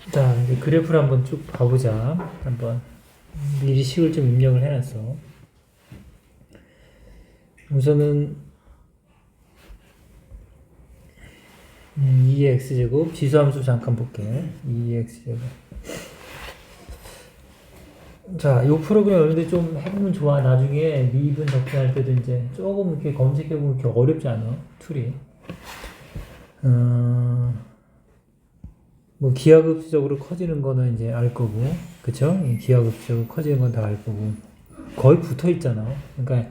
자, 이제 그래프를 한번 쭉 봐보자. 한번 미리 식을 좀 입력을 해놨어. 우선은 2x제곱 지수함수 잠깐 볼게. 2x제곱. 자, 요 프로그램 여러분들 좀 해보면 좋아. 나중에 미분 접근할 때도 이제 조금 이렇게 검색해보면 이렇게 어렵지 않아? 툴이. 뭐 기하급수적으로 커지는 거는 이제 알 거고, 그쵸? 기하급수적으로 커지는 건 다 알 거고, 거의 붙어 있잖아. 그러니까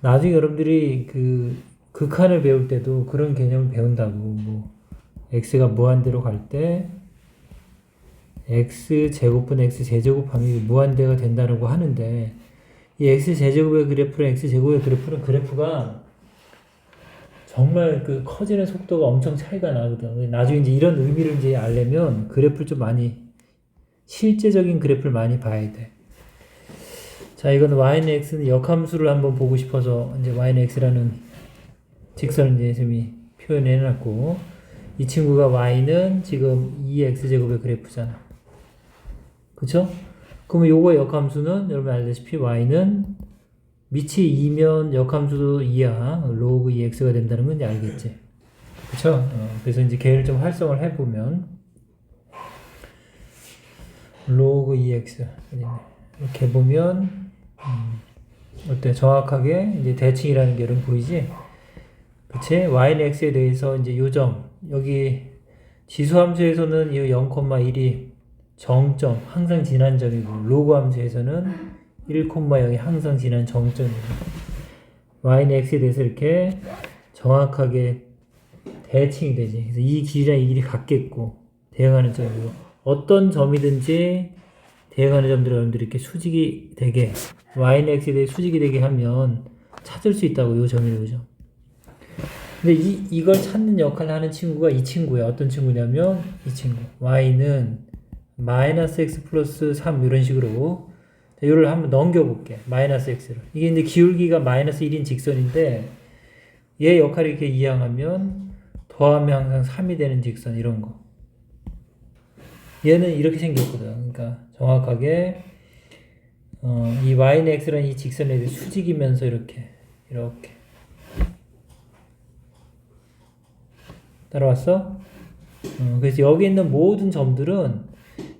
나중에 여러분들이 그 극한을 배울 때도 그런 개념을 배운다고. 뭐 x가 무한대로 갈 때 x 제곱분 x 제제곱함이 무한대가 된다고 하는데, 이 x 제제곱의 그래프랑 x 제곱의 그래프는 그래프가 정말 그 커지는 속도가 엄청 차이가 나거든. 나중에 이제 이런 의미를 이제 알려면 그래프를 좀 많이, 실제적인 그래프를 많이 봐야 돼. 자, 이건 y는 x는 역함수를 한번 보고 싶어서 이제 y는 x라는 직선을 이제 쌤이 표현해 놨고, 이 친구가 y는 지금 2x제곱의 그래프잖아. 그쵸? 그러면 요거 역함수는 여러분 알다시피 y는 밑이 2면 역함수도 2야. 로그 2x가 된다는 건 이제 알겠지. 그쵸? 그래서 이제 걔를 좀 활성을 해보면 로그 2x 이렇게 보면 어때? 정확하게 이제 대칭이라는 게 여러분 보이지? 그치? y는 x에 대해서 이제 요점 여기 지수함수에서는 이 0,1이 정점 항상 지난 점이고 로그 함수에서는 1,0이 항상 지난 정점이고 y는 x에 대해서 이렇게 정확하게 대칭이 되지. 그래서 이 길이랑 이 길이 같겠고 대응하는 점이고 어떤 점이든지 대응하는 점들을 여러분들이 이렇게 수직이 되게 y는 x에 대해 수직이 되게 하면 찾을 수 있다고. 요 점이에요, 요 점. 근데 이걸 찾는 역할을 하는 친구가 이 친구야. 어떤 친구냐면 이 친구. y는 마이너스 x 플러스 3 이런 식으로 이거를 한번 넘겨볼게. 마이너스 x를. 이게 이제 기울기가 마이너스 1인 직선인데 얘 역할을 이렇게 이항하면 더하면 항상 3이 되는 직선 이런 거. 얘는 이렇게 생겼거든. 그러니까 정확하게 이 y는 x라는 이 직선에 대해 수직이면서 이렇게 따라왔어? 그래서 여기 있는 모든 점들은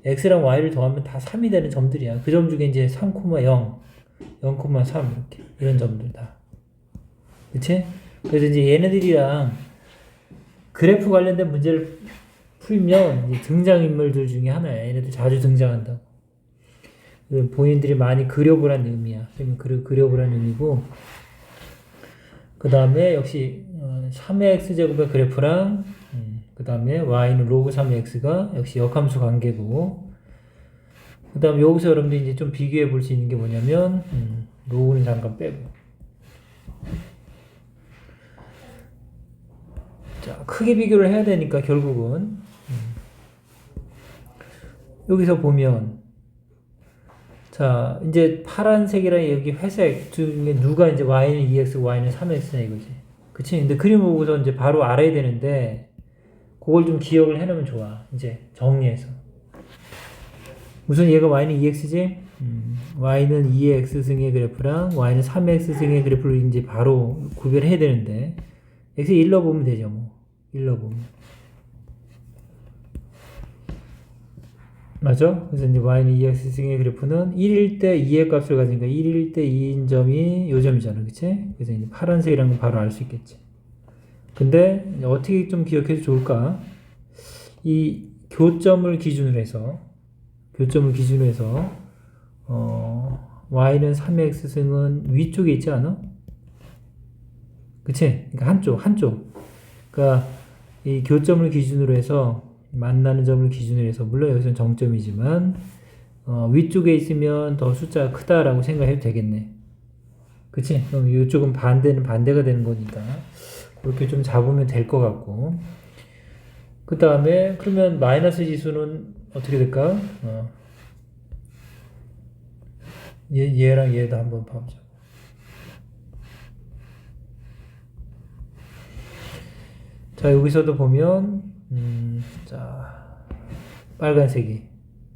x랑 y를 더하면 다 3이 되는 점들이야. 그 점 중에 이제 3,0, 0,3 이렇게 이런 점들 다. 그치? 그래서 이제 얘네들이랑 그래프 관련된 문제를 풀면 이제 등장인물들 중에 하나야. 얘네들 자주 등장한다고. 본인들이 많이 그려보라는 의미야. 그려보라는 의미고, 그 다음에 역시 3의 x제곱의 그래프랑 그 다음에 y는 로그 3의 x가 역시 역함수 관계고, 그 다음에 여기서 여러분들이 이제 좀 비교해 볼 수 있는 게 뭐냐면 로그는 잠깐 빼고, 자 크게 비교를 해야 되니까 결국은 여기서 보면 자 이제 파란색이랑 여기 회색 중에 누가 이제 y는 2x, y는 3x냐 이거지. 그치? 근데 그림 보고서 이제 바로 알아야 되는데 그걸 좀 기억을 해놓으면 좋아. 이제 정리해서. 우선 얘가 y는 2x지? y는 2x 승의 그래프랑 y는 3x 승의 그래프를 이제 바로 구별해야 되는데 x 1로 보면 되죠, 뭐. 1로 보면. 맞죠? 그래서 이제 y는 2x 승의 그래프는 1일 때 2의 값을 가지니까 1일 때 2인 점이 요 점이잖아. 그치? 그래서 이제 파란색이라는 거 바로 알 수 있겠지. 근데 어떻게 좀 기억해도 좋을까? 이 교점을 기준으로 해서 y는 3x 승은 위쪽에 있지 않아? 그치? 그러니까 한쪽. 그러니까 이 교점을 기준으로 해서 만나는 점을 기준으로 해서 물론 여기서는 정점이지만 위쪽에 있으면 더 숫자가 크다라고 생각해도 되겠네. 그치? 그럼 이쪽은 반대가 되는 거니까 그렇게 좀 잡으면 될 것 같고, 그 다음에 그러면 마이너스 지수는 어떻게 될까? 얘랑 얘도 한번 봐보자. 자 여기서도 보면 자 빨간색이.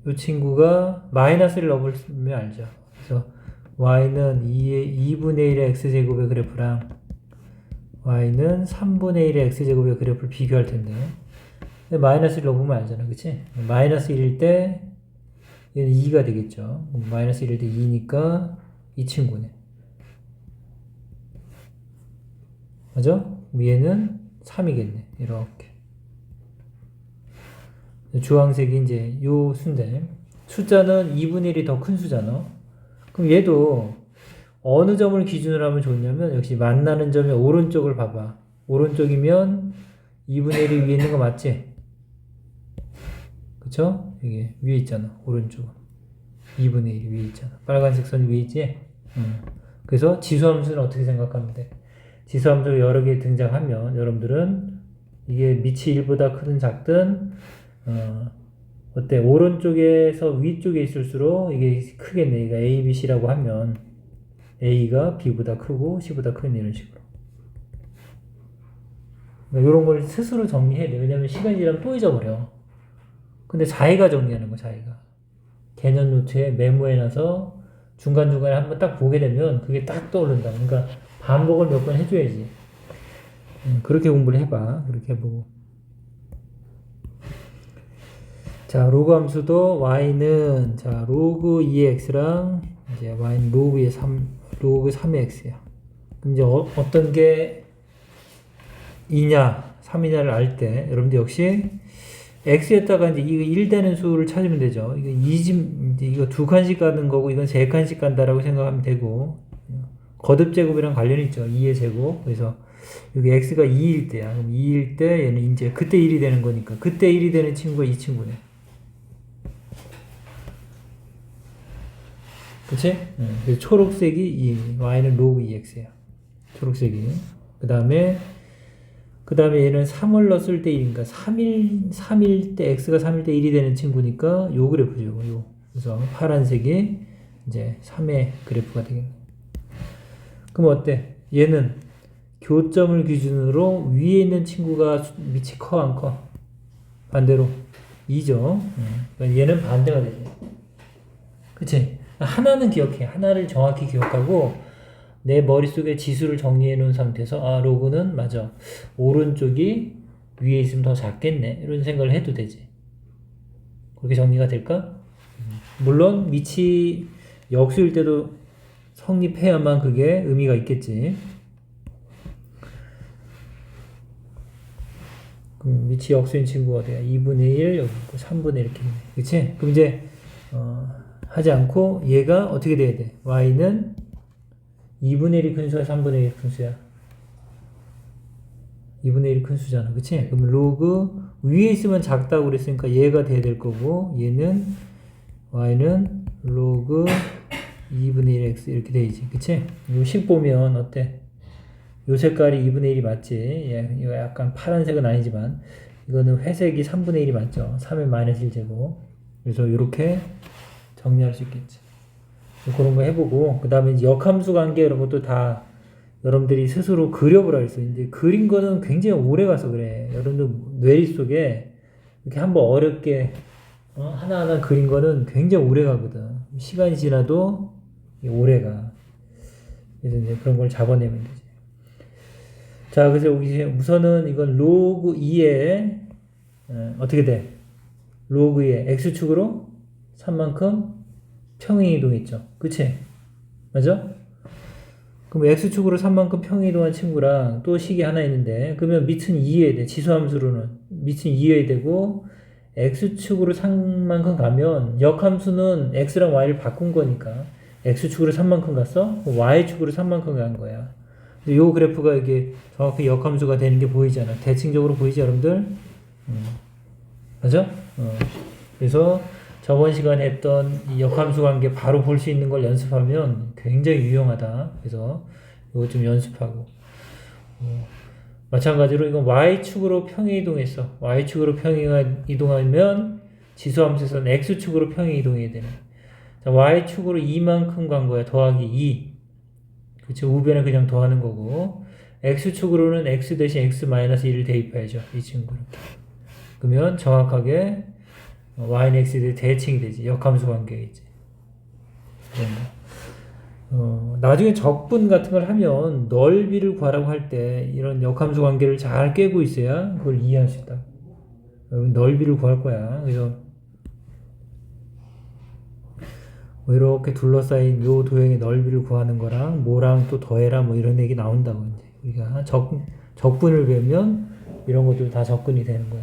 이 친구가 마이너스를 넣으면 알죠. 그래서 y는 2분의 1의 x제곱의 그래프랑 y는 3분의 1의 x제곱의 그래프를 비교할 텐데 마이너스를 넣으면 알잖아. 그치? 마이너스 1일 때 얘는 2가 되겠죠. 마이너스 1일 때 2니까 이 친구네. 맞아? 얘는 3이겠네. 이렇게. 주황색이 이제 요 수인데 숫자는 2분의 1이 더 큰 수잖아. 그럼 얘도 어느 점을 기준으로 하면 좋냐면 역시 만나는 점의 오른쪽을 봐봐. 오른쪽이면 2분의 1이 위에 있는 거 맞지? 그쵸? 이게 위에 있잖아. 오른쪽. 2분의 1이 위에 있잖아. 빨간색 선이 위에 있지? 그래서 지수함수는 어떻게 생각하면 돼? 지수함수가 여러 개 등장하면 여러분들은 이게 밑이 1보다 크든 작든 어때? 오른쪽에서 위쪽에 있을수록 이게 크겠네. 이거 A, B, C라고 하면 A가 B보다 크고 C보다 큰 이런 식으로. 이런 걸 스스로 정리해야 돼. 왜냐면 시간이 지나면 또 잊어버려. 근데 자기가 정리하는 거, 자기가. 개념 노트에 메모해놔서 중간중간에 한번 딱 보게 되면 그게 딱 떠오른다. 그러니까 반복을 몇 번 해줘야지. 그렇게 공부를 해봐. 그렇게 해보고. 자, 로그 함수도 y는 자 로그 2의 x랑 이제 y는 로그 3의 x야. 그럼 이제 어떤 게 2냐, 3이냐를 알 때 여러분들 역시 x에다가 이제 이거 1 되는 수를 찾으면 되죠. 이거 이제 이거 2칸씩 가는 거고 이건 3칸씩 간다라고 생각하면 되고 거듭 제곱이랑 관련이 있죠. 2의 제곱. 그래서 여기 x가 2일 때야. 그럼 2일 때 얘는 이제 그때 1이 되는 거니까 그때 1이 되는 친구가 이 친구네. 그치? 그래서 초록색이 y는 로그 2x야. 초록색이. 그 다음에 얘는 3을 넣었을 때 1인가 3일 때 x가 3일 때 1이 되는 친구니까 요 그래프죠. 요. 그래서 파란색이 이제 3의 그래프가 되겠네. 그럼 어때? 얘는 교점을 기준으로 위에 있는 친구가 밑이 커 안 커? 반대로 2죠. 그러니까 얘는 반대가 되죠. 그치? 하나는 기억해. 하나를 정확히 기억하고 내 머릿속에 지수를 정리해 놓은 상태에서 로그는 맞아. 오른쪽이 위에 있으면 더 작겠네. 이런 생각을 해도 되지. 그렇게 정리가 될까? 물론 밑이 역수일 때도 성립해야만 그게 의미가 있겠지. 그럼 밑이 역수인 친구가 돼야 2분의 1, 여기 3분의 1 이렇게 있네. 그치? 그럼 이제 하지 않고 얘가 어떻게 돼야 돼? y는 2분의 1이 큰 수야, 3분의 1이 큰 수야? 2분의 1이 큰 수잖아. 그치? 그럼 로그 위에 있으면 작다고 그랬으니까 얘가 돼야 될 거고 얘는 y는 로그 2분의 1x 이렇게 돼야지. 그치? 요 식 보면 어때? 요 색깔이 2분의 1이 맞지? 이거 약간 파란색은 아니지만 이거는 회색이 3분의 1이 맞죠? 3의 마이너스 1제곱. 그래서 이렇게 정리할 수 있겠지. 그런 거 해보고 그 다음에 역함수 관계 이런 것도 다 여러분들이 스스로 그려보라 했어. 이제 그린 거는 굉장히 오래 가서 그래. 여러분들 뇌리 속에 이렇게 한번 어렵게 하나하나 그린 거는 굉장히 오래 가거든. 시간이 지나도 오래 가. 그래서 이제 그런 걸 잡아내면 되지. 자, 그래서 여기 우선은 이건 로그 2에 어떻게 돼? 로그 2에 x축으로 3만큼 평행이동했죠. 그치? 맞아? 그럼 x축으로 3만큼 평행이동한 친구랑 또 식이 하나 있는데 그러면 밑은 2해야 돼. 지수함수로는 밑은 2해야 되고 x축으로 3만큼 가면 역함수는 x랑 y를 바꾼 거니까 x축으로 3만큼 갔어? y축으로 3만큼 간 거야. 이 그래프가 이게 정확히 역함수가 되는 게 보이잖아. 대칭적으로 보이지 여러분들? 맞아? 그래서 저번 시간에 했던 이 역함수 관계 바로 볼 수 있는 걸 연습하면 굉장히 유용하다. 그래서 이거 좀 연습하고. 마찬가지로 이건 y축으로 평행이동했어. y축으로 평행이동하면 지수함수에서는 x축으로 평행이동해야 되네. 자, y축으로 2만큼 간 거야. 더하기 2. 그치? 우변에 그냥 더하는 거고. x축으로는 x 대신 x-1을 대입해야죠. 이 친구를. 그러면 정확하게 y는 x에 대해 대칭이 되지. 역함수 관계겠지. 나중에 적분 같은 걸 하면 넓이를 구하라고 할 때 이런 역함수 관계를 잘 꿰고 있어야 그걸 이해할 수 있다. 여러분 넓이를 구할 거야. 그래서 뭐 이렇게 둘러싸인 요 도형의 넓이를 구하는 거랑 뭐랑 또 더해라 뭐 이런 얘기 나온다고 이제 우리가 적분을 배우면 이런 것들 다 접근이 되는 거야.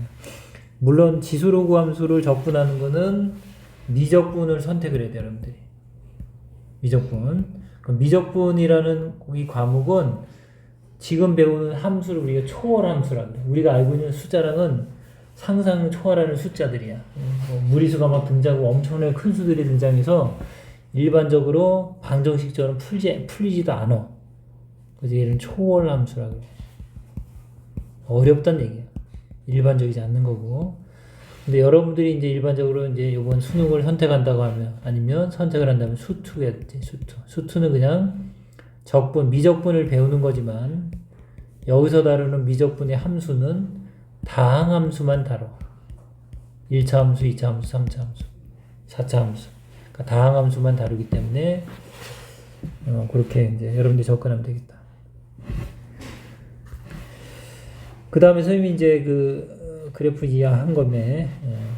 물론 지수로그 함수를 적분하는 거는 미적분을 선택을 해야 돼요, 여러분들이. 미적분. 그럼 미적분이라는 이 과목은 지금 배우는 함수를 우리가 초월 함수라고 해요. 우리가 알고 있는 숫자랑은 상상 초월하는 숫자들이야. 무리수가 막 등장하고 엄청나게 큰 수들이 등장해서 일반적으로 방정식처럼 풀리지도 않아. 그래서 얘는 초월 함수라고 해요. 어렵단 얘기야. 일반적이지 않는 거고. 근데 여러분들이 이제 일반적으로 이제 이번 수능을 선택한다고 하면, 아니면 선택을 한다면 수투가 되지, 수투. 수투는 그냥 적분, 미적분을 배우는 거지만, 여기서 다루는 미적분의 함수는 다항함수만 다뤄. 1차 함수, 2차 함수, 3차 함수, 4차 함수. 그러니까 다항함수만 다루기 때문에, 그렇게 이제 여러분들이 접근하면 되겠다. 그 다음에 선생님이 이제 그래프 이해한 거네.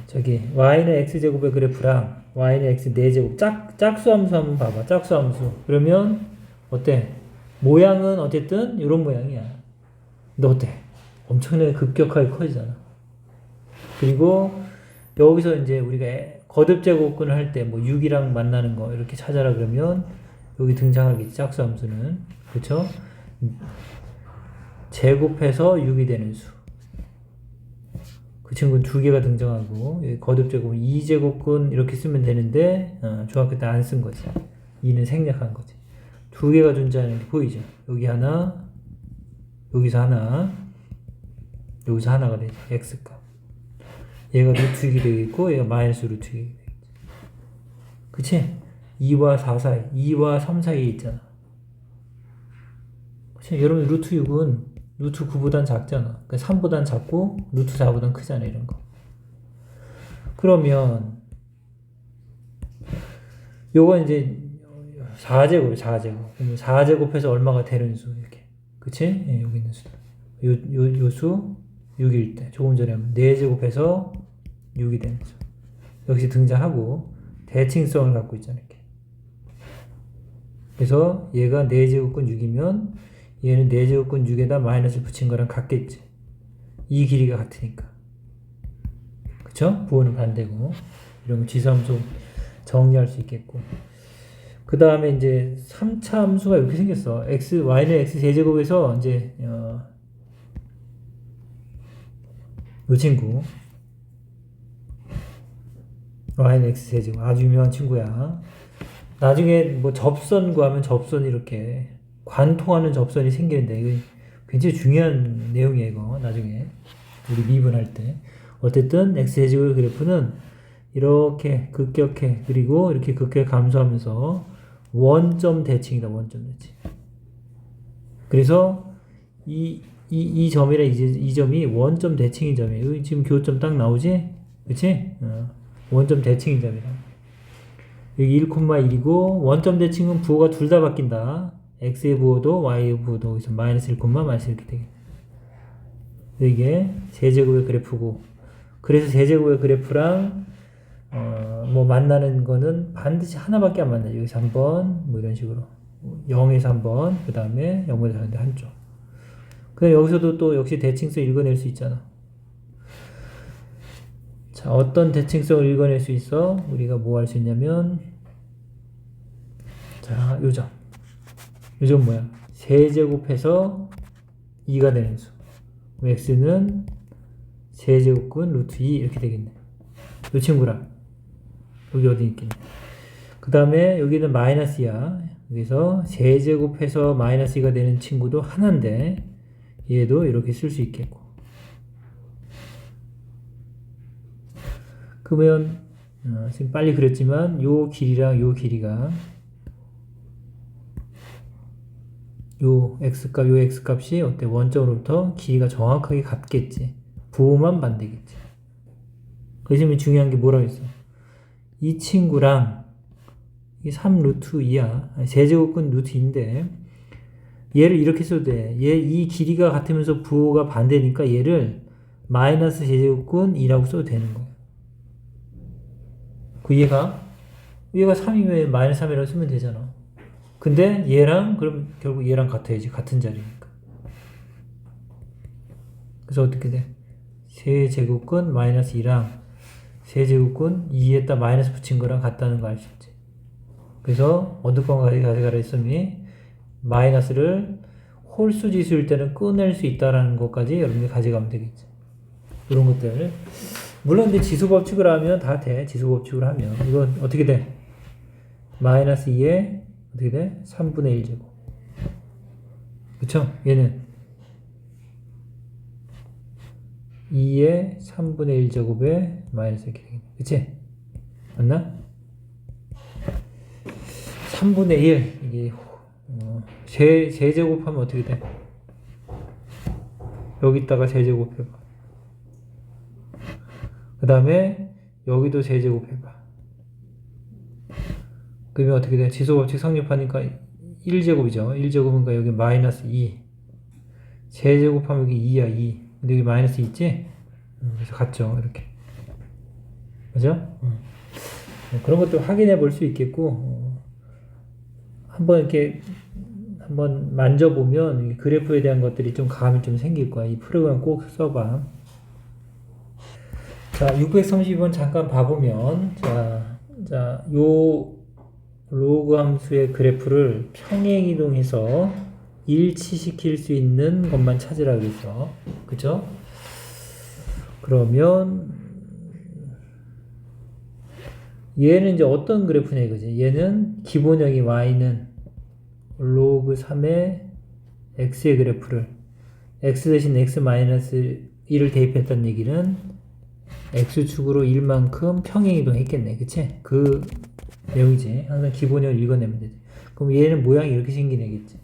저기 y는 x제곱의 그래프랑 y는 x 4제곱 짝수함수 한번 봐봐. 짝수함수. 그러면 어때? 모양은 어쨌든 이런 모양이야. 근데 어때? 엄청나게 급격하게 커지잖아. 그리고 여기서 이제 우리가 거듭제곱근을 할 때 뭐 6이랑 만나는 거 이렇게 찾아라 그러면 여기 등장하겠지. 짝수함수는. 그렇죠? 제곱해서 6이 되는 수. 그 친구는 2개가 등장하고 여기 거듭제곱은 2제곱근 이렇게 쓰면 되는데 중학교 때 안 쓴 거지. 2는 생략한 거지. 2개가 존재하는 게 보이죠. 여기 하나, 여기서 하나, 여기서 하나가 되죠. x값. 얘가 루트 6이 되겠고 얘가 마이너스 루트 6이 되겠지. 그치? 2와 4 사이, 2와 3 사이에 있잖아. 그치? 여러분 루트 6은 루트 9보단 작잖아. 그러니까 3보단 작고 루트 4보단 크잖아. 이런 거. 그러면 요거 이제 4제곱. 그러면 4제곱해서 얼마가 되는 수 이렇게. 그치? 예, 여기 있는 수다. 요 수 6일 때 조금 전에 하면 4제곱해서 6이 되는 수. 역시 등장하고 대칭성을 갖고 있잖아. 이렇게. 그래서 얘가 4제곱근 6이면 얘는 4제곱근 6에다 마이너스를 붙인 거랑 같겠지. 이 길이가 같으니까. 그쵸? 부호는 반대고. 이런 거 지수함수 정리할 수 있겠고. 그 다음에 이제 3차 함수가 이렇게 생겼어. y는 x 세제곱에서 이제, 이 친구. y는 x 세제곱. 아주 유명한 친구야. 나중에 뭐 접선 구하면 접선이 이렇게 관통하는 접선이 생기는데 이거 굉장히 중요한 내용이에요. 이거 나중에 우리 미분할 때 어쨌든 x제곱의 그래프는 이렇게 급격해 그리고 이렇게 급격히 감소하면서 원점 대칭이다. 원점 대칭. 그래서 이 점이랑 이 점이 원점 대칭인 점이에요. 여기 지금 교점 딱 나오지? 그치? 원점 대칭인 점이라. 여기 1,1이고 원점 대칭은 부호가 둘 다 바뀐다. x의 부호도 y의 부호도 여기서 마이너스 1, 마이너스 이렇게 되겠네. 이게 세제곱의 그래프고 그래서 세제곱의 그래프랑 뭐 만나는 거는 반드시 하나밖에 안 만나요. 여기서 한 번 뭐 이런 식으로 0에서 한 번 그 다음에 0에서 한쪽. 그럼 여기서도 또 역시 대칭성 읽어낼 수 있잖아. 자, 어떤 대칭성을 읽어낼 수 있어? 우리가 뭐 할 수 있냐면 자, 요점 뭐야? 세제곱해서 2가 되는 수. x는 세제곱근 루트 2 이렇게 되겠네. 이 친구랑 여기 어디 있겠네. 그 다음에 여기는 마이너스야. 여기서 세제곱해서 마이너스 2가 되는 친구도 하나인데 얘도 이렇게 쓸 수 있겠고. 그러면 지금 빨리 그렸지만 요 길이랑 요 길이가 요 x값이 어때? 원점으로부터 길이가 정확하게 같겠지. 부호만 반대겠지. 그 점이 중요한 게 뭐라고 했어? 이 친구랑 이 3 루트 2야. 세제곱근 루트 2인데 얘를 이렇게 써도 돼. 얘 이 길이가 같으면서 부호가 반대니까 얘를 마이너스 제제곱근 2라고 써도 되는 거야. 그 얘가 3이면 마이너스 3이라고 쓰면 되잖아. 근데 얘랑 그럼 결국 얘랑 같아야지. 같은 자리니까. 그래서 어떻게 돼? 세제곱근 마이너스 2랑 세제곱근 2에다 마이너스 붙인 거랑 같다는 거 알 수 있지. 그래서 어느 건가 가져가라 했으니 마이너스를 홀수 지수일 때는 꺼낼 수 있다라는 것까지 여러분들이 가져가면 되겠지. 이런 것들. 물론 이제 지수 법칙을 하면 다 돼. 지수 법칙을 하면. 이건 어떻게 돼? 마이너스 2에 어떻게 돼? 3분의 1제곱. 그쵸? 얘는 2에 3분의 1제곱에 마이너스 이렇게 되겠네. 그치? 맞나? 3분의 1. 이게 세제곱하면 어떻게 돼? 여기다가 세제곱해봐. 그 다음에 여기도 세제곱해봐. 그러면 어떻게 돼? 지수법칙 성립하니까 1제곱이죠. 1제곱이니까 여기 마이너스 2. 세제곱하면 여기 2야, 2. 근데 여기 마이너스 2 있지? 그래서 같죠, 이렇게. 그죠? 그런 것도 확인해 볼 수 있겠고, 한번 이렇게 한번 만져보면 그래프에 대한 것들이 좀 감이 좀 생길 거야. 이 프로그램 꼭 써봐. 자, 632번 잠깐 봐보면, 요 로그 함수의 그래프를 평행이동해서 일치시킬 수 있는 것만 찾으라 그랬어. 그죠? 그러면 얘는 이제 어떤 그래프냐 이거지. 얘는 기본형이 y는 로그 3의 x의 그래프를 x 대신 x 마이너스 1을 대입했다는 얘기는 x축으로 1만큼 평행이동 했겠네. 그치? 그 내용이지. 항상 기본형을 읽어내면 되지. 그럼 얘는 모양이 이렇게 생긴 애겠지.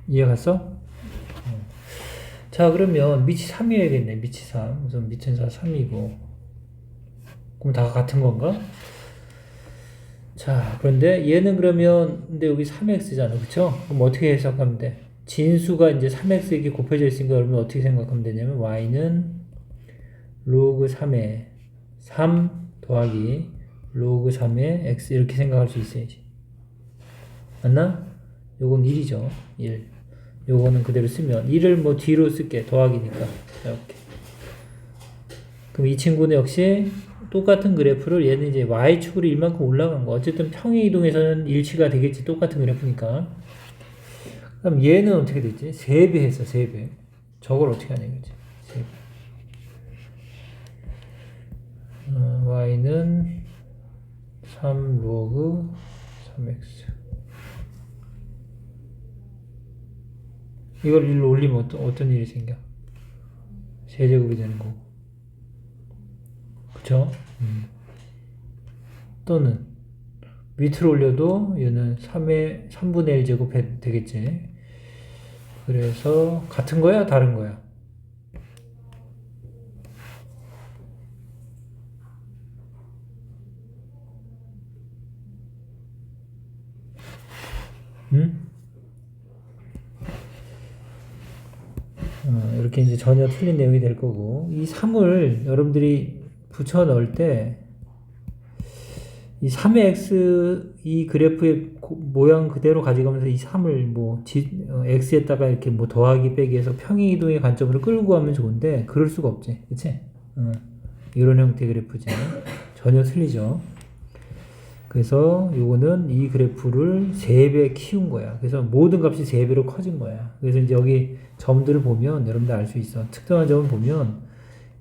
이해 갔어? 자, 그러면 밑이 3이어야겠네. 밑이 3. 우선 밑은 3이고. 그럼 다 같은 건가? 자, 그런데 얘는 그러면, 근데 여기 3x잖아. 그쵸? 그럼 어떻게 해석하면 돼? 진수가 이제 3x에게 곱해져 있으니까 여러분 어떻게 생각하면 되냐면, y는 로그 3에 3 더하기 로그 3에 x 이렇게 생각할 수 있어야지. 맞나? 요건 1이죠. 1. 요거는 그대로 쓰면 1을 뭐 뒤로 쓸게. 더하기니까. 이렇게. 그럼 이 친구는 역시 똑같은 그래프를 얘는 이제 y축으로 1만큼 올라간 거. 어쨌든 평행 이동에서는 일치가 되겠지. 똑같은 그래프니까. 그럼 얘는 어떻게 됐지? 3배 했어. 3배. 저걸 어떻게 하냐 이거지. 3배. y는 3 로그 3x. 이걸 1로 올리면 어떤 일이 생겨? 세제곱이 되는 거고. 그쵸? 또는 밑으로 올려도 얘는 3분의 1제곱 되겠지. 그래서 같은 거야? 다른 거야? 이렇게 이제 전혀 틀린 내용이 될 거고, 이 3을 여러분들이 붙여 넣을 때, 이 3의 x, 이 그래프의 모양 그대로 가져가면서 이 3을 뭐, x에다가 이렇게 뭐 더하기 빼기 해서 평행이동의 관점으로 끌고 가면 좋은데, 그럴 수가 없지. 그치? 이런 형태의 그래프지. 전혀 틀리죠. 그래서 요거는 이 그래프를 3배 키운 거야. 그래서 모든 값이 3배로 커진 거야. 그래서 이제 여기 점들을 보면 여러분들 알 수 있어. 특정한 점을 보면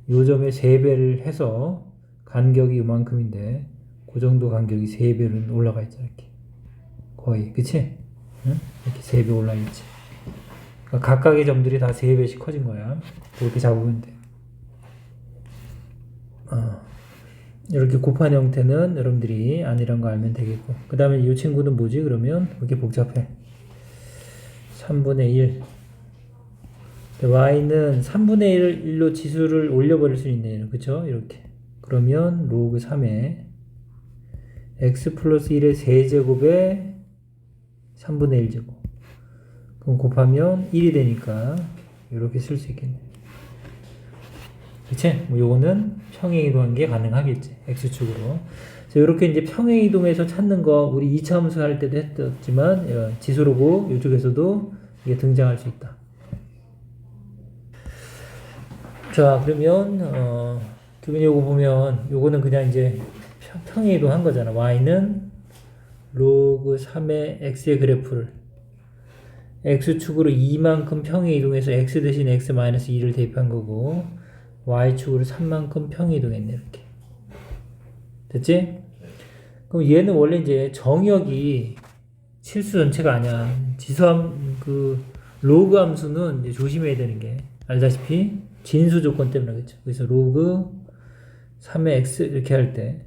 요 점에 3배를 해서 간격이 이만큼인데 그 정도 간격이 3배로 올라가 있죠. 이렇게. 거의. 그치? 응? 이렇게 3배 올라가 있지. 그러니까 각각의 점들이 다 3배씩 커진 거야. 그렇게 잡으면 돼. 이렇게 곱한 형태는 여러분들이 아니란 거 알면 되겠고, 그 다음에 이 친구는 뭐지? 그러면 이렇게 복잡해. 3분의 1 y는 3분의 1로 지수를 올려버릴 수 있네요. 그쵸? 이렇게. 그러면 로그 3에 x 플러스 1의 세제곱에 3분의 1제곱. 그럼 곱하면 1이 되니까 이렇게 쓸 수 있겠네. 그치? 뭐 요거는 평행이동한 게 가능하겠지. x축으로. 이렇게 이제 평행이동해서 찾는 거 우리 2차 함수 할 때도 했었지만 지수로고 이쪽에서도 이게 등장할 수 있다. 자, 그러면 그러면 요거 보면 요거는 그냥 이제 평행이동한 거잖아. y는 로그 3의 x의 그래프를 x축으로 2만큼 평행이동해서 x 대신 x 마이너스 2를 대입한 거고 y축으로 3만큼 평행이동했네. 이렇게 됐지? 그럼 얘는 원래 이제 정역이 실수 전체가 아니야. 지수함 그 로그 함수는 이제 조심해야 되는 게 알다시피 진수 조건 때문에 그렇죠. 그래서 로그 3의 x 이렇게 할 때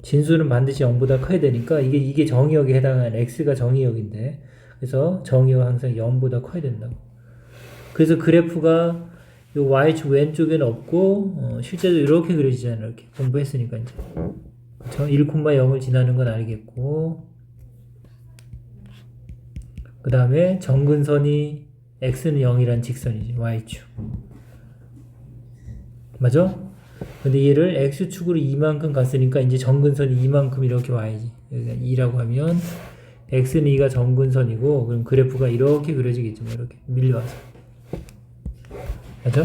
진수는 반드시 0보다 커야 되니까 이게 정의역에 해당하는 x가 정의역인데 그래서 정의역 항상 0보다 커야 된다고. 그래서 그래프가 요 y축 왼쪽에는 없고 실제로 이렇게 그려지잖아요. 이렇게 공부했으니까 이제 그렇죠? 1,0을 지나는 건 알겠고 그 다음에 정근선이 x는 0이란 직선이지 y축 맞아? 근데 얘를 x축으로 2만큼 갔으니까 이제 정근선이 2만큼 이렇게 와야지. 여기가 2라고 하면 x는 2가 정근선이고 그럼 그래프가 이렇게 그려지겠죠. 이렇게 밀려와서 맞아?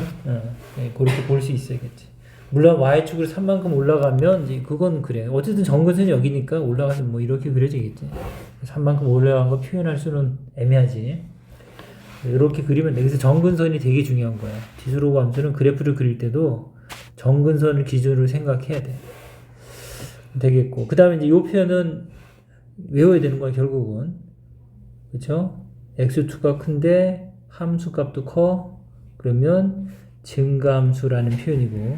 네, 그렇게 볼 수 있어야겠지. 물론 y축으로 3만큼 올라가면 이제 그건 그래. 어쨌든 정근선이 여기니까 올라가서 뭐 이렇게 그려지겠지. 3만큼 올라간 거 표현할 수는 애매하지. 이렇게 그리면 돼. 그래서 정근선이 되게 중요한 거야. 지수로그 함수는 그래프를 그릴 때도 정근선을 기준으로 생각해야 돼. 되겠고. 그 다음에 이제 이 표현은 외워야 되는 거야, 결국은. 그쵸? x2가 큰데 함수 값도 커. 그러면 증가함수라는 표현이고.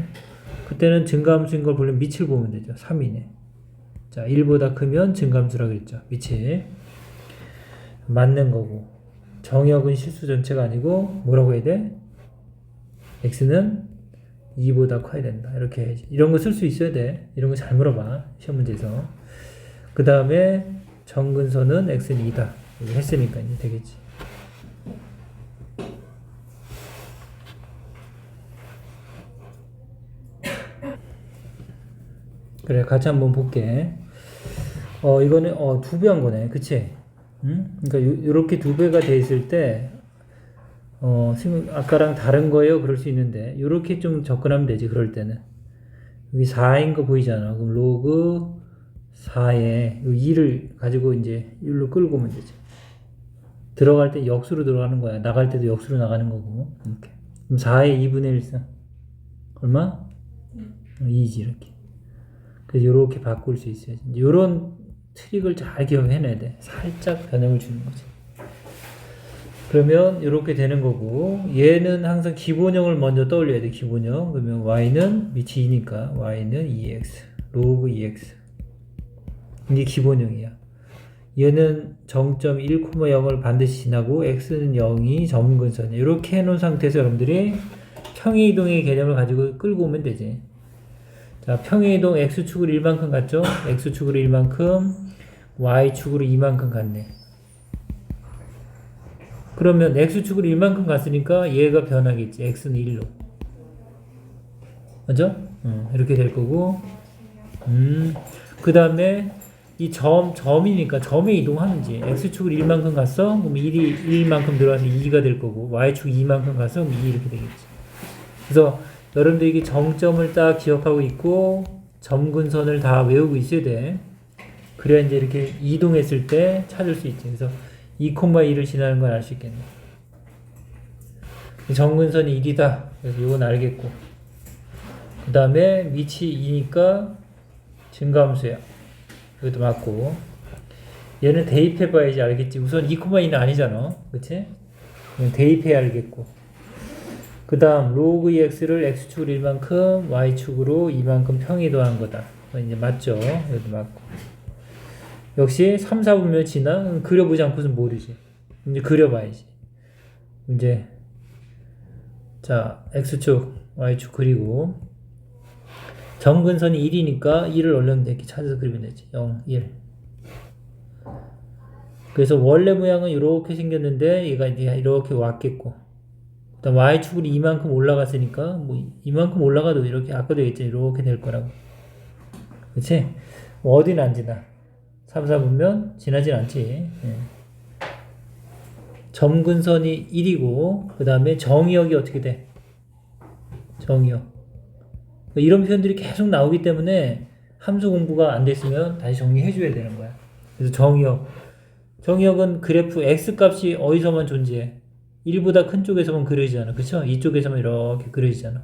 그때는 증가함수인 걸 보면 밑을 보면 되죠. 3이네. 자, 1보다 크면 증가함수라고 그랬죠. 밑이. 맞는 거고. 정역은 실수 전체가 아니고 뭐라고 해야 돼? x는 2보다 커야 된다. 이렇게 해야지. 이런 거 쓸 수 있어야 돼. 이런 거 잘 물어봐. 시험 문제에서. 그 다음에 정근선은 x는 2다. 이거 했으니까 이제 되겠지. 그래, 같이 한번 볼게. 이거는 2배 한 거네. 그치? 응? 그러니까 요렇게 2배가 돼 있을 때 아까랑 다른 거예요? 그럴 수 있는데 요렇게 좀 접근하면 되지. 그럴 때는 여기 4인 거 보이잖아. 그럼 로그 4에 2를 가지고 이제 1로 끌고 오면 되지. 들어갈 때 역수로 들어가는 거야. 나갈 때도 역수로 나가는 거고. 이렇게. 그럼 4의 2분의 1상 얼마? 2지 이렇게. 그래서 요렇게 바꿀 수 있어야지. 요런 트릭을 잘 기억해내야 돼. 살짝 변형을 주는 거지. 그러면 이렇게 되는 거고 얘는 항상 기본형을 먼저 떠올려야 돼. 기본형. 그러면 y는 밑이 2니까 y는 2x 로그 2x 이게 기본형이야. 얘는 정점 1,0을 반드시 지나고 x는 0이 점근선이야. 이렇게 해놓은 상태에서 여러분들이 평행이동의 개념을 가지고 끌고 오면 되지. 자, 평행이동 x축으로 1만큼 갔죠? x축으로 1만큼 y축으로 2만큼 갔네. 그러면 x축으로 1만큼 갔으니까 얘가 변하겠지. x는 1로. 맞죠? 이렇게 될 거고. 그 다음에 이 점이니까 점에 이동하는지. x축으로 1만큼 갔어? 그럼 1이 1만큼 들어가서 2가 될 거고. y축 2만큼 갔어? 그럼 2 이렇게 되겠지. 그래서 여러분들 이게 정점을 딱 기억하고 있고 점근선을 다 외우고 있어야 돼. 그래야 이제 이렇게 이동했을 때 찾을 수 있지. 그래서 2,2를 지나는 걸 알 수 있겠네. 정근선이 1이다. 그래서 이건 알겠고. 그 다음에 밑이 2니까 증가함수야. 이것도 맞고. 얘는 대입해봐야지 알겠지. 우선 2,2는 아니잖아. 그치? 대입해야 알겠고. 그 다음 로그 2x를 x축으로 1만큼 y축으로 2만큼 평이동한 거다. 이제 맞죠? 이것도 맞고. 역시 3, 4분면 지나? 그려보지 않고선 모르지. 이제 그려봐야지. 이제 자, x축, y축 그리고 정근선이 1이니까 1을 얼른 이렇게 찾아서 그리면 되지. 0, 1. 그래서 원래 모양은 이렇게 생겼는데 얘가 이제 이렇게 왔겠고, 그다음 y축으로 이만큼 올라갔으니까 뭐 이만큼 올라가도 이렇게 아까도 얘기했죠. 이렇게 될 거라고. 그치? 뭐 어디는 안 지나. 3, 4분면 지나진 않지. 예. 점근선이 1이고 그 다음에 정의역이 어떻게 돼? 정의역. 이런 표현들이 계속 나오기 때문에 함수 공부가 안 됐으면 다시 정리해 줘야 되는 거야. 그래서 정의역. 정의역은 그래프 x값이 어디서만 존재해? 1보다 큰 쪽에서만 그려지잖아. 그쵸? 이쪽에서만 이렇게 그려지잖아.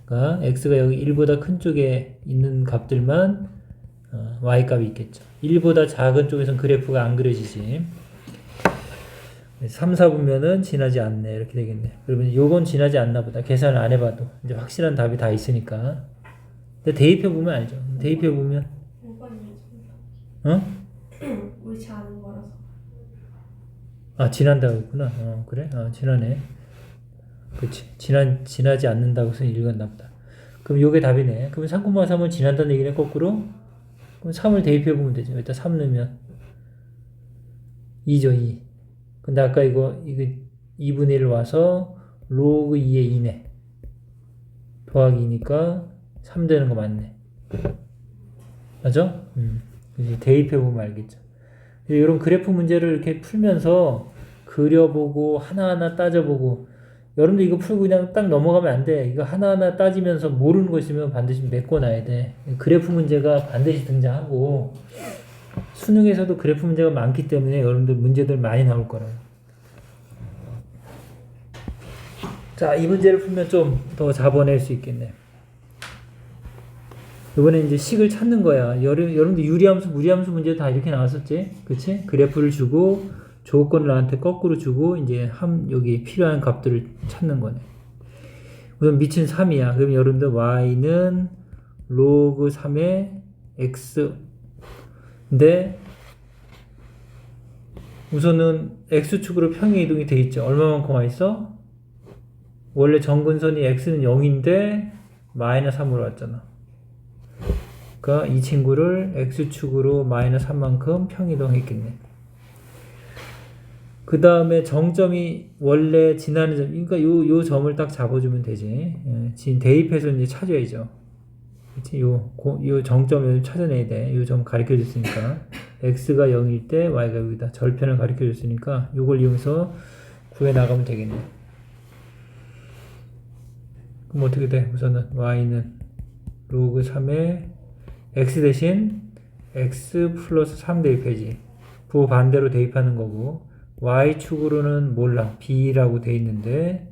그러니까 x가 여기 1보다 큰 쪽에 있는 값들만 y값이 있겠죠. 1보다 작은 쪽에서는 그래프가 안 그려지지. 3, 4분면은 지나지 않네. 이렇게 되겠네. 그러면 요건 지나지 않나 보다. 계산을 안 해봐도. 이제 확실한 답이 다 있으니까. 근데 대입해보면 알죠. 대입해보면. 어? 우리 잘 아는 거라서. 아, 지난다고 했구나. 그래? 지나네. 그치. 지나지 않는다고 해서 읽었나 보다. 그럼 요게 답이네. 그럼 3,3은 지난다는 얘기네, 거꾸로. 그럼 3을 대입해보면 되죠. 일단 3 넣으면 2죠, 2. 근데 아까 이거 2분의 1 와서 로그 2의 2네. 더하기 2니까 3 되는 거 맞네. 맞아? 이제 대입해보면 알겠죠. 이런 그래프 문제를 이렇게 풀면서 그려보고 하나하나 따져보고, 여러분들 이거 풀고 그냥 딱 넘어가면 안 돼. 이거 하나하나 따지면서 모르는 거 있으면 반드시 메꿔놔야 돼. 그래프 문제가 반드시 등장하고, 수능에서도 그래프 문제가 많기 때문에 여러분들 문제들 많이 나올 거라고. 자, 이 문제를 풀면 좀 더 잡아낼 수 있겠네. 이번에 이제 식을 찾는 거야. 여러분들 유리함수, 무리함수 문제 다 이렇게 나왔었지? 그치? 그래프를 주고, 조건을 나한테 거꾸로 주고, 이제 여기 필요한 값들을 찾는 거네. 우선 미친 3이야. 그럼 여러분들 y는 로그 3의 x. 근데, 우선은 x축으로 평행 이동이 돼 있죠. 얼마만큼 와 있어? 원래 정근선이 x는 0인데, 마이너스 3으로 왔잖아. 그러니까 이 친구를 x축으로 마이너스 3만큼 평이동했겠네. 그 다음에 정점이 원래 지나는 점, 그러니까 요 점을 딱 잡아주면 되지. 지금 대입해서 이제 찾아야죠. 그치? 요 정점을 찾아내야 돼. 요 점 가르쳐 줬으니까. x가 0일 때 y가 여기다 절편을 가르쳐 줬으니까 요걸 이용해서 구해 나가면 되겠네. 그럼 어떻게 돼? 우선은 y는 로그 3의 x 대신 x 플러스 3 대입해지. 그 반대로 대입하는 거고, y축으로는 몰라. b라고 돼 있는데,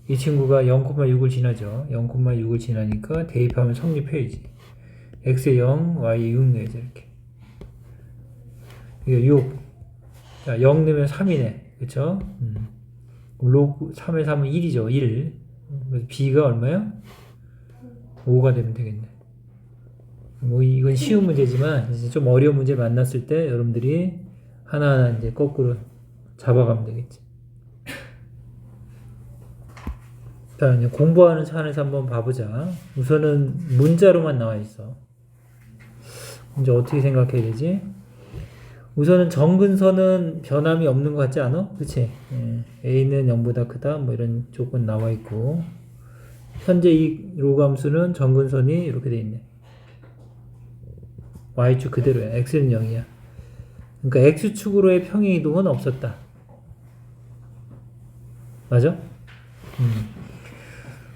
이 친구가 0,6을 지나죠. 0,6을 지나니까 대입하면 성립해야지. x에 0, y에 6 넣어야지, 이렇게. 이게 6. 자, 0 넣으면 3이네. 그쵸? 로그 3에 3은 1이죠. 1. 그래서 b가 얼마야? 5가 되면 되겠네. 뭐 이건 쉬운 문제지만 이제 좀 어려운 문제 만났을 때 여러분들이 하나하나 이제 거꾸로 잡아가면 되겠지. 자, 이제 공부하는 차원에서 한번 봐보자. 우선은 문자로만 나와 있어. 이제 어떻게 생각해야 되지? 우선은 정근선은 변함이 없는 것 같지 않아? 그치? A는 0보다 크다. 뭐 이런 조건 나와 있고, 현재 이 로감수는 정근선이 이렇게 돼 있네. y축 그대로야. x는 0이야. 그러니까 x축으로의 평행 이동은 없었다. 맞아?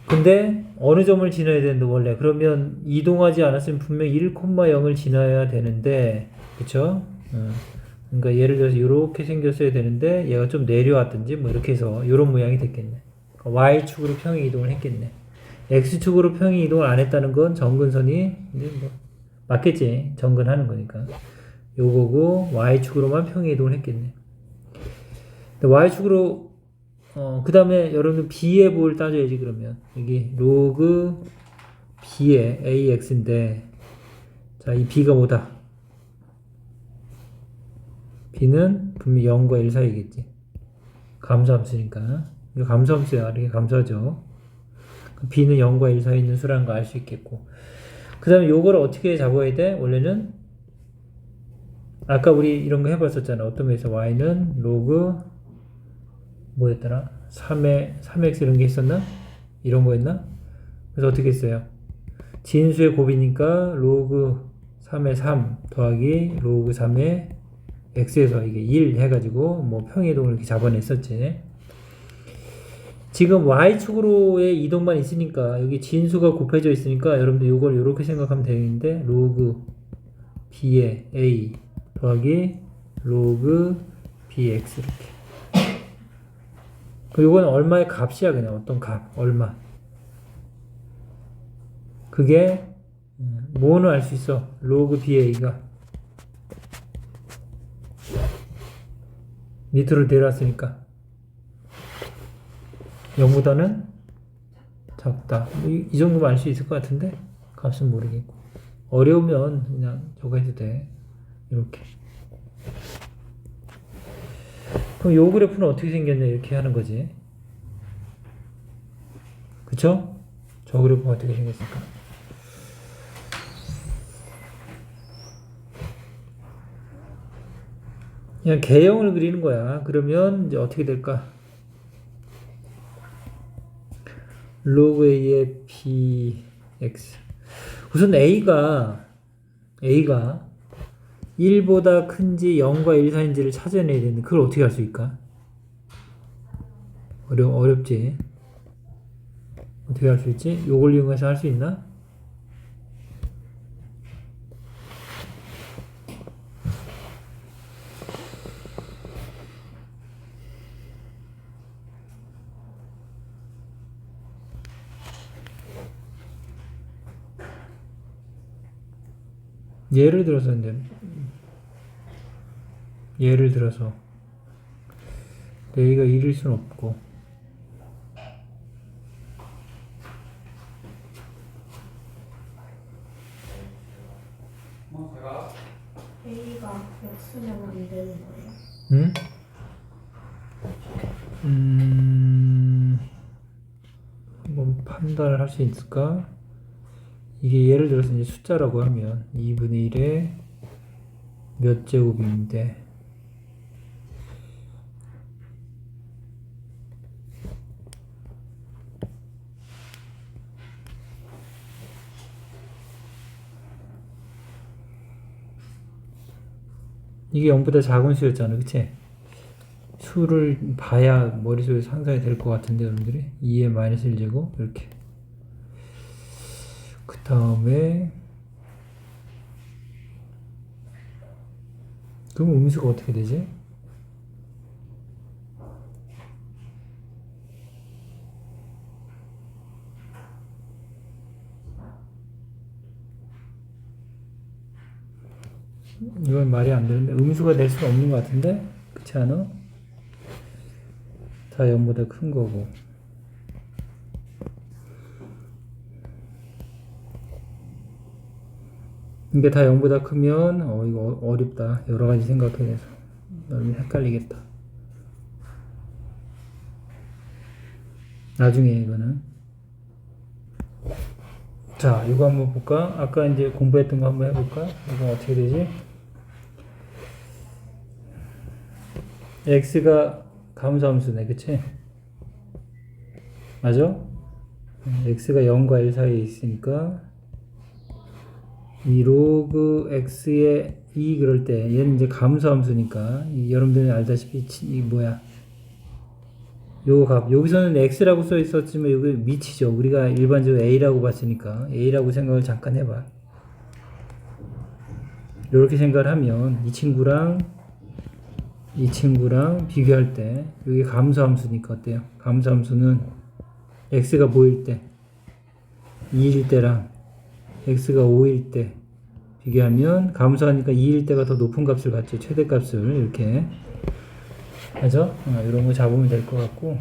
근데 어느 점을 지나야 되는데 원래 그러면 이동하지 않았으면 분명 1,0을 지나야 되는데, 그쵸? 그러니까 예를 들어서 이렇게 생겼어야 되는데 얘가 좀 내려왔든지 뭐 이렇게 해서 이런 모양이 됐겠네. 그러니까 y축으로 평행 이동을 했겠네. x축으로 평행 이동을 안 했다는 건 정근선이 이제 뭐 맞겠지. 정근하는 거니까. 요거고 y축으로만 평행 이동을 했겠네. 근데 y축으로 그 다음에 여러분 b의 볼 따져야지. 그러면 여기 로그 b의 ax인데, 자, 이 b가 뭐다? b는 분명히 0과 1 사이겠지. 감소함수니까. 이거 감소함수야. 이렇게 감소하죠. b는 0과 1 사이에 있는 수라는 거 알 수 있겠고. 그 다음에 요걸 어떻게 잡아야 돼? 원래는 아까 우리 이런 거 해봤었잖아. 어떤 거에서 y는 로그 뭐였더라? 3x 이런 게 있었나? 이런 거였나? 그래서 어떻게 했어요? 진수의 곱이니까 로그 3의 3 더하기 로그 3의 x에서 이게 1 해가지고 뭐 평이동을 이렇게 잡아냈었지. 지금 y축으로의 이동만 있으니까 여기 진수가 곱해져 있으니까 여러분들 이걸 이렇게 생각하면 되는데 로그 b의 a 더하기 로그 bx 이렇게. 그 이건 얼마의 값이야 그냥 어떤 값 얼마. 그게 뭐는 알 수 있어. 로그 ba가 밑으로 내려왔으니까 0보다는 작다. 이 정도만 알 수 있을 것 같은데 값은 모르겠고. 어려우면 그냥 저거 해도 돼. 이렇게. 그럼 요 그래프는 어떻게 생겼냐 이렇게 하는 거지. 그쵸? 저 그래프가 어떻게 생겼을까? 그냥 개형을 그리는 거야. 그러면 이제 어떻게 될까? 로그 a의 bx. 우선 a가 1보다 큰지 0과 1 사이인지를 찾아내야 되는데 그걸 어떻게 할 수 있을까? 어렵지. 어떻게 할 수 있지? 요걸 이용해서 할 수 있나? 예를 들어서 a가 1일 수는 없고 A가 역수면 안 되는 거예요. 응? 한번 판단을 할 수 있을까? 이게 예를 들어서 이제 숫자라고 하면 2분의 1에 몇 제곱인데 이게 0보다 작은 수였잖아. 그치? 수를 봐야 머릿속에 상상이 될 것 같은데 여러분들이 2의 마이너스 1제곱 이렇게. 그 다음에 그럼 음수가 어떻게 되지? 이건 말이 안 되는데 음수가 될 수는 없는 것 같은데 그렇지 않아? 다 0보다 큰 거고 이게 다 0보다 크면 이거 어렵다. 여러 가지 생각해서 너무 헷갈리겠다. 나중에 이거는 자 이거 한번 볼까? 아까 이제 공부했던 거 한번 해볼까? 이거 어떻게 되지? x가 감소함수네 그치? 맞아? x가 0과 1 사이에 있으니까 이 로그 x의 2 그럴 때 얘는 이제 감소함수니까 여러분들이 알다시피 이 뭐야 요 값 여기서는 x라고 써 있었지만 여기 미치죠. 우리가 일반적으로 a라고 봤으니까 a라고 생각을 잠깐 해봐. 이렇게 생각을 하면 이 친구랑 비교할 때 여기 감소함수니까 어때요? 감소함수는 x가 뭐일 때 2일 때랑 x가 5일 때 비교하면 감소하니까 2일 때가 더 높은 값을 갖죠. 최대값을 이렇게 그죠? 이런 거 잡으면 될 것 같고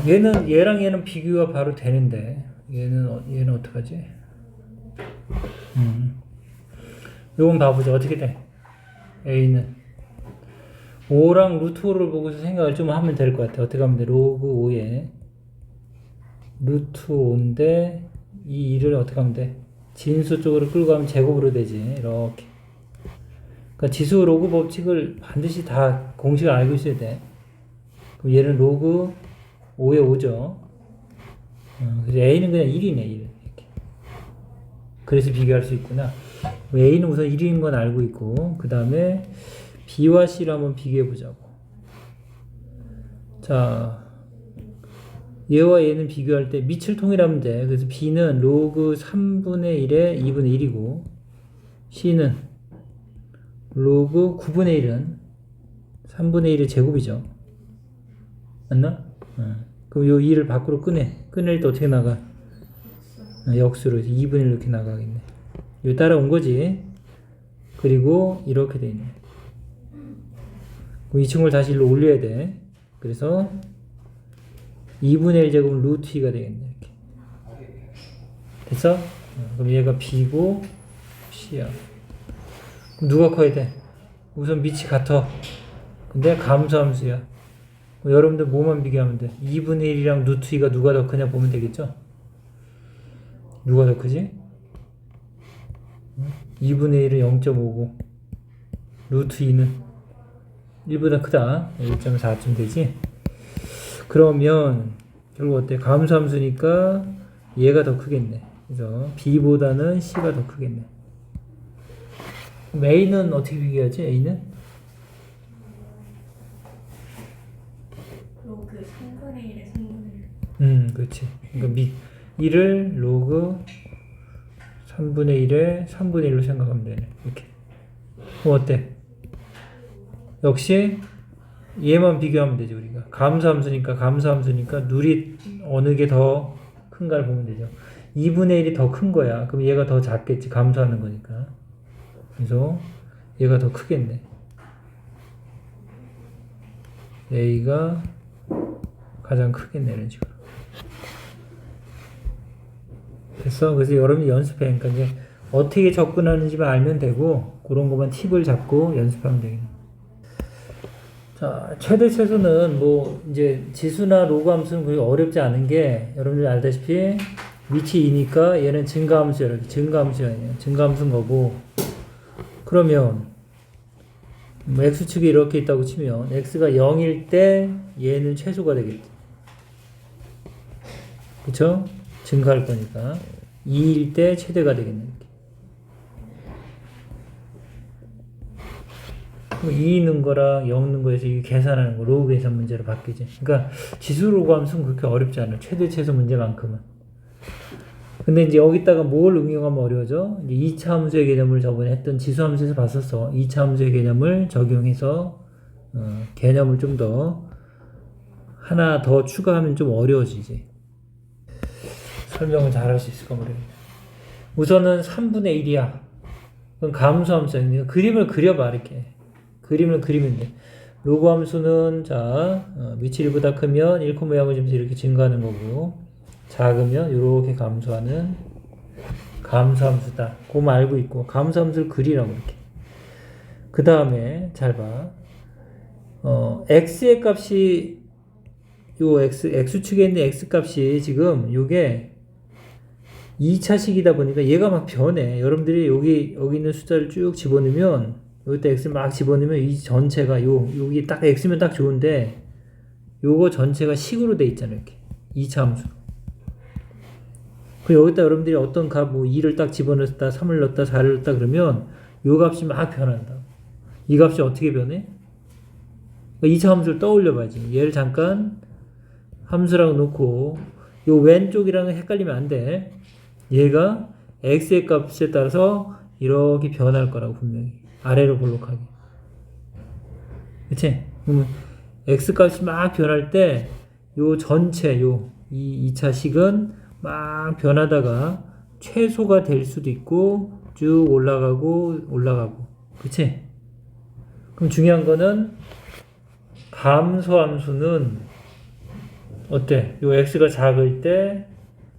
얘랑 얘는 비교가 바로 되는데 얘는 어떡하지? 요건 봐보자. 어떻게 돼? A는 5랑 루트 5를 보고서 생각을 좀 하면 될 것 같아. 어떻게 하면 돼? 로그 5에 루트 5인데 이 2를 어떻게 하면 돼? 진수 쪽으로 끌고 가면 제곱으로 되지. 이렇게. 그러니까 지수 로그 법칙을 반드시 다 공식을 알고 있어야 돼. 그럼 얘는 로그 5에 5죠. 그래서 A는 그냥 1이네, 1. 이렇게. 그래서 비교할 수 있구나. A는 우선 1인 건 알고 있고, 그 다음에 B와 C를 한번 비교해 보자고. 자, 얘와 얘는 비교할 때 밑을 통일하면 돼. 그래서 B는 로그 3분의 1에 2분의 1이고, C는 로그 9분의 1은 3분의 1의 제곱이죠. 맞나? 그럼 요 2를 밖으로 꺼낼 때 어떻게 나가? 역수로 2분의 1 이렇게 나가겠네. 요 따라온 거지. 그리고 이렇게 돼 있네. 그럼 이 친구를 다시 일로 올려야 돼. 그래서 2분의 1 제곱은 루트 2가 되겠네. 이렇게. 됐어? 그럼 얘가 B고 C야. 그럼 누가 커야 돼? 우선 밑이 같아. 근데 감소함수야. 여러분들 뭐만 비교하면 돼? 2분의 1이랑 루트 2가 누가 더 크냐 보면 되겠죠? 누가 더 크지? 2분의 1은 0.5고 루트 2는 1보다 크다. 1.4쯤 되지? 그러면 결국 어때? 감소함수니까 얘가 더 크겠네. 그래서 B보다는 C가 더 크겠네. 그럼 A는 어떻게 비교하지? A는? 로그 3분의 1에 3분의 1. 그렇지. 그러니까 1을 로그 3분의 1에 3분의 1로 생각하면 되네. 이렇게. 그럼 어때? 역시 얘만 비교하면 되죠, 우리가. 감소함수니까 누리 어느 게 더 큰가를 보면 되죠. 2분의 1이 더 큰 거야. 그럼 얘가 더 작겠지. 감소하는 거니까. 그래서 얘가 더 크겠네. A가 가장 크겠네, 이런 식으로. 됐어? 그래서 여러분이 연습해. 그러니까 이제 어떻게 접근하는지만 알면 되고, 그런 것만 팁을 잡고 연습하면 되겠네. 자, 최대 최소는 뭐, 이제 지수나 로그 함수는 그렇게 어렵지 않은 게, 여러분들이 알다시피, 위치 2니까 얘는 증가함수야. 이렇게 증가함수야. 증가함수인 거고, 그러면, 뭐 x축이 이렇게 있다고 치면, x가 0일 때 얘는 최소가 되겠지. 그쵸? 증가할 거니까. 2일 때 최대가 되겠네. 2 있는 거랑 0 있는 거에서 이 계산하는 거, 로그 계산 문제로 바뀌지. 그러니까 지수 로그 함수는 그렇게 어렵지 않아. 최대 최소 문제만큼은. 근데 이제 여기다가 뭘 응용하면 어려워져? 이제 2차 함수의 개념을 저번에 했던 지수 함수에서 봤었어. 2차 함수의 개념을 적용해서 개념을 좀 더 하나 더 추가하면 좀 어려워지지. 설명을 잘 할 수 있을까 모르겠네. 우선은 3분의 1이야. 그럼 감소함수. 그림을 그려봐, 이렇게. 그림을 그리면 돼. 로그 함수는, 자, 위치 1보다 크면 1, 모양을 주면서 이렇게 증가하는 거고, 작으면 이렇게 감소하는 감소함수다. 그거 알고 있고, 감소함수를 그리라고, 이렇게. 그 다음에, 잘 봐. x의 값이, 요 x축에 있는 x 값이 지금 요게 2차식이다 보니까 얘가 막 변해. 여러분들이 여기 있는 숫자를 쭉 집어넣으면, 여기다 x를 막 집어넣으면 이 전체가 여기 딱 x면 딱 좋은데, 요거 전체가 식으로 돼 있잖아요. 이렇게. 2차 함수로. 그 여기다 여러분들이 어떤 값, 뭐 2를 딱 집어넣었다, 3을 넣었다, 4를 넣었다 그러면 요 값이 막 변한다. 이 값이 어떻게 변해? 그러니까 2차 함수를 떠올려 봐야지. 얘를 잠깐 함수라고 놓고, 요 왼쪽이랑은 헷갈리면 안 돼. 얘가 x의 값에 따라서 이렇게 변할 거라고 분명히. 아래로 볼록하게. 그치? 그러면 x 값이 막 변할 때, 요 전체, 이 2차 식은 막 변하다가 최소가 될 수도 있고, 쭉 올라가고. 그치? 그럼 중요한 거는, 감소함수는, 어때? 요 x가 작을 때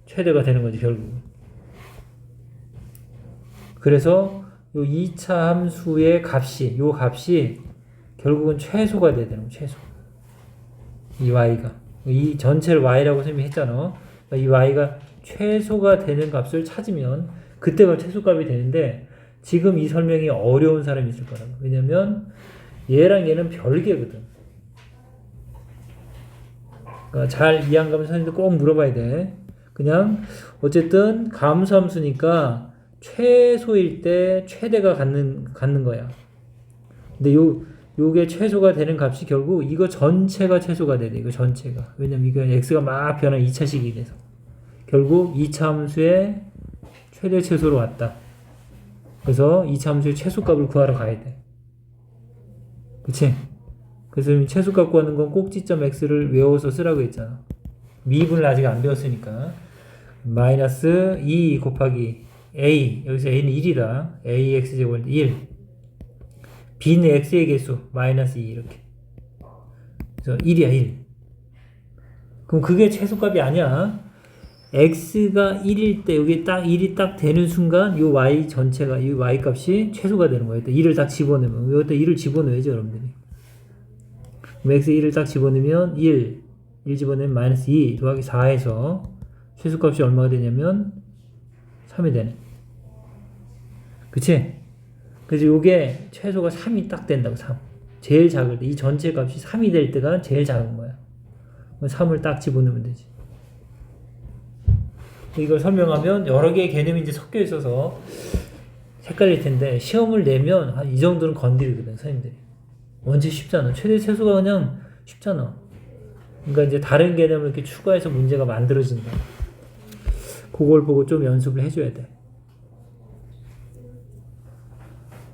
최대가 되는 거지, 결국. 그래서 요 2차 함수의 값이 결국은 최소가 돼야 되는 거야, 최소. 이 y가. 이 전체를 y라고 설명했잖아. 이 y가 최소가 되는 값을 찾으면 그때가 최소값이 되는데 지금 이 설명이 어려운 사람이 있을 거라고. 왜냐면 얘랑 얘는 별개거든. 그러니까 잘 이해 안 가면 선생님도 꼭 물어봐야 돼. 그냥 어쨌든 감수함수니까 최소일 때 최대가 갖는 거야. 근데 요게 최소가 되는 값이 결국 이거 전체가 최소가 돼야 돼. 이거 전체가. 왜냐면 이거 x가 막 변한 2차식이 돼서. 결국 2차 함수의 최대 최소로 왔다. 그래서 2차 함수의 최소값을 구하러 가야 돼. 그치? 그래서 최소값 구하는 건 꼭지점 x를 외워서 쓰라고 했잖아. 미분을 아직 안 배웠으니까. 마이너스 2 곱하기 a. 여기서 a는 1이다. ax제곱은 1. b는 x의 개수. 마이너스 2 이렇게. 그래서 1이야 1. 그럼 그게 최소값이 아니야. x가 1일 때 여기 딱 1이 딱 되는 순간 요 y 전체가 이 y 값이 최소가 되는 거예요. 1을 딱 집어넣으면 여기다 1을 집어넣어야죠 여러분들이. 그럼 x 1을 딱 집어넣으면 1 집어넣으면 마이너스 2 더하기 4에서 최소값이 얼마가 되냐면 3이 되네. 그치? 그래서 요게 최소가 3이 딱 된다고. 3 제일 작을 때 이 전체 값이 3이 될 때가 제일 작은 거야. 3을 딱 집어넣으면 되지. 이걸 설명하면 여러 개의 개념이 이제 섞여 있어서 헷갈릴 텐데 시험을 내면 한 이 정도는 건드리거든 선생님들이. 원체 쉽잖아. 최대 최소가 그냥 쉽잖아. 그러니까 이제 다른 개념을 이렇게 추가해서 문제가 만들어진다. 그걸 보고 좀 연습을 해줘야 돼.